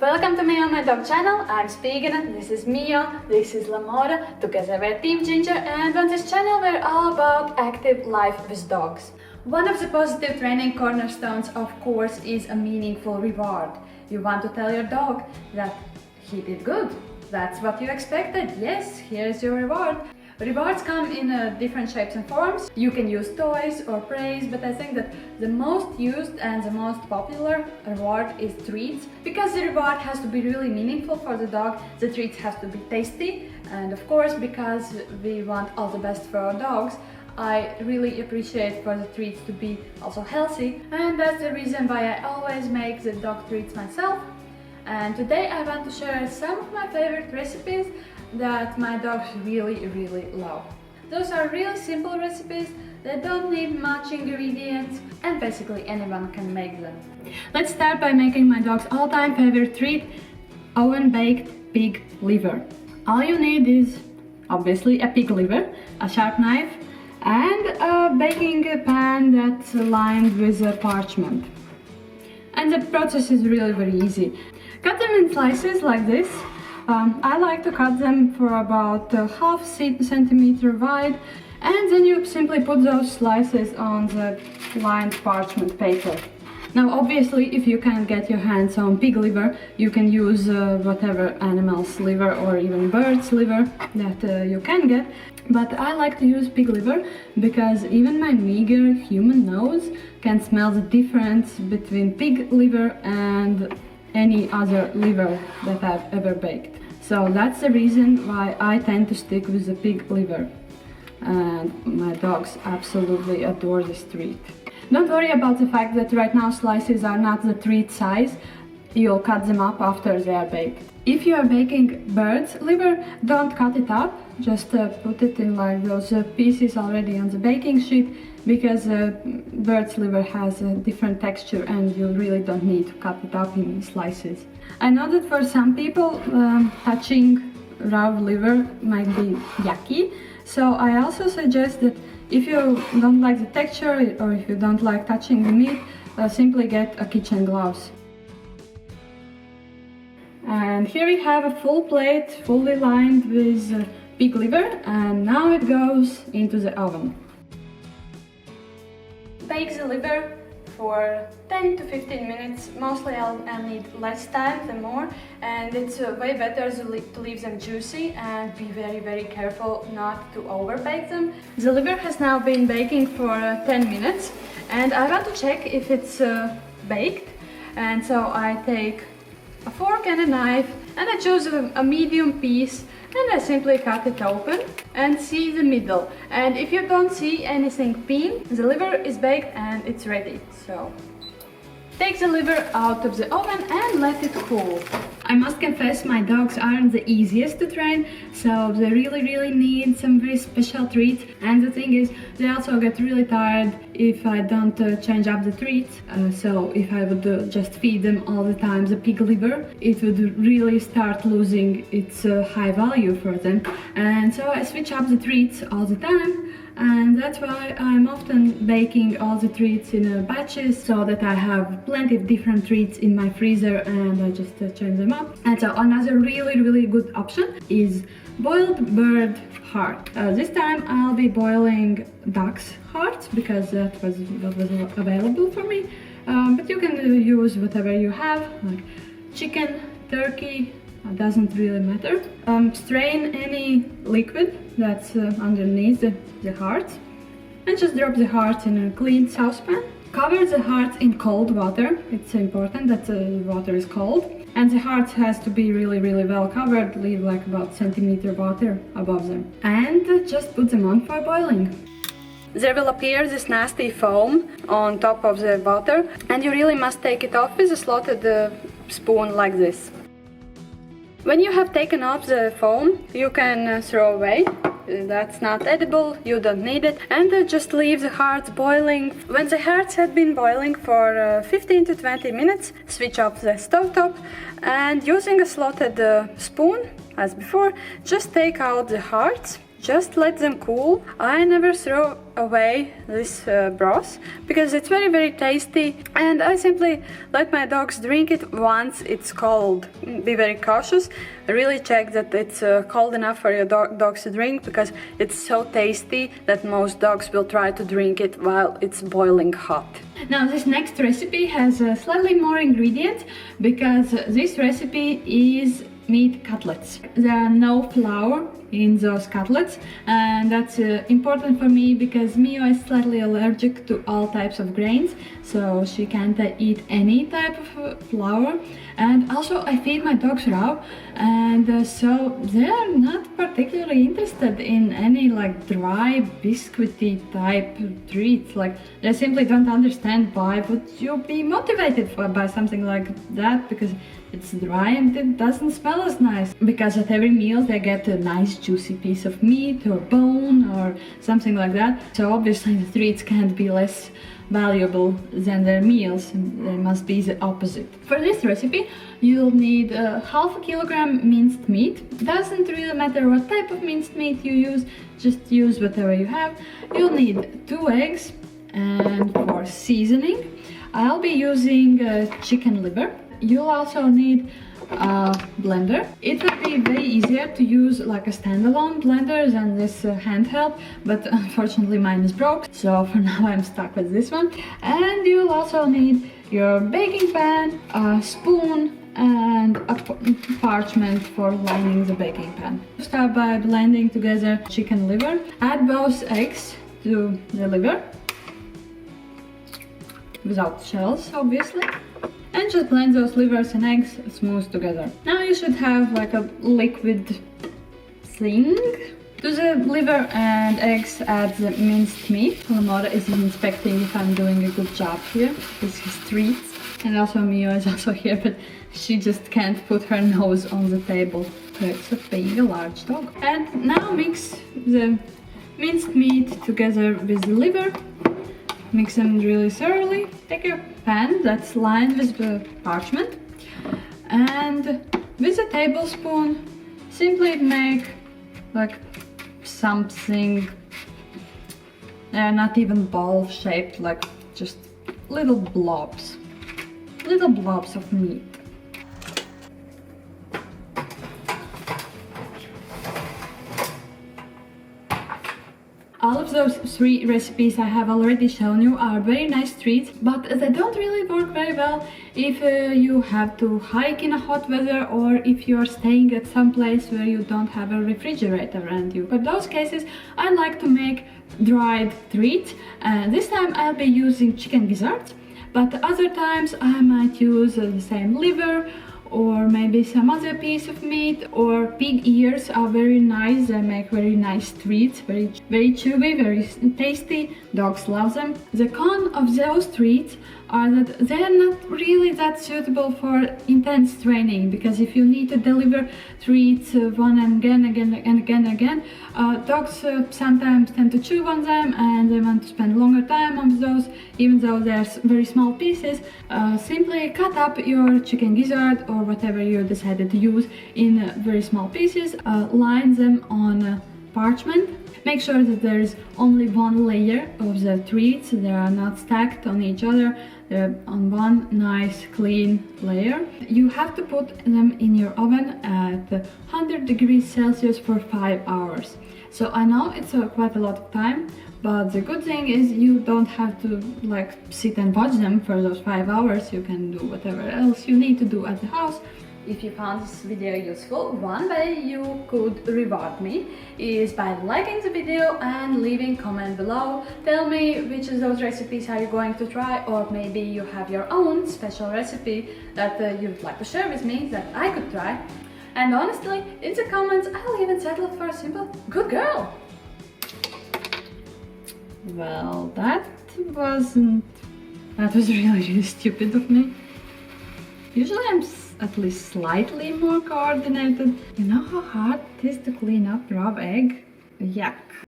Welcome to me on my dog channel. I'm Spigana, this is Mio, this is Lamora, together we're Team Ginger, and on this channel we're all about active life with dogs. One of the positive training cornerstones, of course, is a meaningful reward. You want to tell your dog that he did good. That's what you expected. Yes, here's your reward. Rewards come in different shapes and forms. You can use toys or praise, but I think that the most used and the most popular reward is treats. Because the reward has to be really meaningful for the dog, the treats have to be tasty. And of course, because we want all the best for our dogs, I really appreciate for the treats to be also healthy. And that's the reason why I always make the dog treats myself. And today I want to share some of my favorite recipes that my dogs really love. Those are really simple recipes that don't need much ingredients and basically anyone can make them. Let's start by making my dog's all-time favorite treat, oven-baked pig liver. All you need is obviously a pig liver, a sharp knife and a baking pan that's lined with parchment. And the process is really very easy. Cut them in slices like this. I like to cut them for about half centimeter wide, and then you simply put those slices on the lined parchment paper. Now obviously, if you can't get your hands on pig liver, you can use whatever animal's liver or even bird's liver that you can get. But I like to use pig liver because even my meager human nose can smell the difference between pig liver and any other liver that I've ever baked. So that's the reason why I tend to stick with the pig liver. And my dogs absolutely adore this treat. Don't worry about the fact that right now slices are not the treat size. You'll cut them up after they are baked. If you are baking bird's liver, don't cut it up. Just put it in like those pieces already on the baking sheet, because bird's liver has a different texture and you really don't need to cut it up in slices. I know that for some people touching raw liver might be yucky, so I also suggest that if you don't like the texture or if you don't like touching the meat, simply get a kitchen gloves. And here we have a full plate fully lined with pig liver, and now it goes into the oven. Bake the liver for 10 to 15 minutes. Mostly I'll need less time than more, and it's way better to leave them juicy and be very careful not to over bake them. The liver has now been baking for 10 minutes, and I want to check if it's baked. And so I take a fork and a knife and I choose a medium piece, and I simply cut it open and see the middle. And if you don't see anything pink, the liver is baked and it's ready. So take the liver out of the oven and let it cool. I must confess, my dogs aren't the easiest to train, so they really need some very special treats. And the thing is, they also get really tired if I don't change up the treats. So if I would just feed them all the time the pig liver, it would really start losing its high value for them. And so I switch up the treats all the time. And that's why I'm often baking all the treats in batches, so that I have plenty of different treats in my freezer and I just change them up. And so another really good option is boiled bird heart. This time I'll be boiling duck's hearts because that was what was available for me. But you can use whatever you have, like chicken, turkey, doesn't really matter. Strain any liquid that's underneath the hearts and just drop the hearts in a clean saucepan. Cover the hearts in cold water. It's important that the water is cold, and the heart has to be really well covered. Leave like about centimeter water above them, and just put them on for boiling. There will appear this nasty foam on top of the water, and you really must take it off with a slotted spoon like this. When you have taken off the foam, you can throw away. That's not edible, you don't need it. And just leave the hearts boiling. When the hearts have been boiling for 15 to 20 minutes, switch off the stovetop and using a slotted spoon, as before, just take out the hearts just let them cool. I never throw away this broth because it's very tasty, and I simply let my dogs drink it once it's cold. Be very cautious, really check that it's cold enough for your dogs to drink, because it's so tasty that most dogs will try to drink it while it's boiling hot. Now this next recipe has slightly more ingredients, because this recipe is meat cutlets. There are no flour in those cutlets, and that's important for me because Mio is slightly allergic to all types of grains, so she can't eat any type of flour. And also I feed my dogs raw, and so they're not particularly interested in any like dry biscuity type treats. Like, they simply don't understand why would you be motivated by something like that, because it's dry and it doesn't smell as nice. Because at every meal they get a nice juicy piece of meat or bone or something like that. So obviously the treats can't be less valuable than their meals, and they must be the opposite. For this recipe you'll need half a kilogram minced meat. Doesn't really matter what type of minced meat you use, just use whatever you have. You'll need 2 eggs, and for seasoning I'll be using chicken liver. You'll also need a blender. It would be way easier to use like a standalone blender than this handheld, but unfortunately mine is broke, so for now I'm stuck with this one. And you'll also need your baking pan, a spoon, and a parchment for lining the baking pan. Start by blending together chicken liver. Add both eggs to the liver, without shells obviously, and just blend those livers and eggs smooth together. Now you should have like a liquid thing. To the liver and eggs add the minced meat. Lamora is inspecting if I'm doing a good job here. This is treats. And also Mio is also here, but she just can't put her nose on the table. Perks of being a large dog. And now mix the minced meat together with the liver. Mix them really thoroughly. Take a pan that's lined with the parchment, and with a tablespoon simply make like something, not even ball shaped, like just little blobs of meat. All of those 3 recipes I have already shown you are very nice treats, but they don't really work very well if you have to hike in a hot weather, or if you're staying at some place where you don't have a refrigerator around you. For those cases I like to make dried treats, and this time I'll be using chicken gizzards, but other times I might use the same liver, or maybe some other piece of meat, or pig ears are very nice. They make very nice treats, very chewy, very tasty. Dogs love them. The con of those treats are that they're not really that suitable for intense training, because if you need to deliver treats one and again, dogs sometimes tend to chew on them and they want to spend longer time on those, even though they're very small pieces. Simply cut up your chicken gizzard or whatever you decided to use in very small pieces, line them on parchment. Make sure that there is only one layer of the treats, they are not stacked on each other, they're on one nice clean layer. You have to put them in your oven at 100 degrees Celsius for 5 hours. So I know it's quite a lot of time, but the good thing is you don't have to like sit and watch them for those 5 hours. You can do whatever else you need to do at the house. If you found this video useful, one way you could reward me is by liking the video and leaving a comment below. Tell me which of those recipes are you going to try, or maybe you have your own special recipe that you'd like to share with me that I could try. And honestly, in the comments I'll even settle for a simple good girl. Well, that was really stupid of me. Usually I'm at least slightly more coordinated. You know how hard it is to clean up raw egg? Yuck.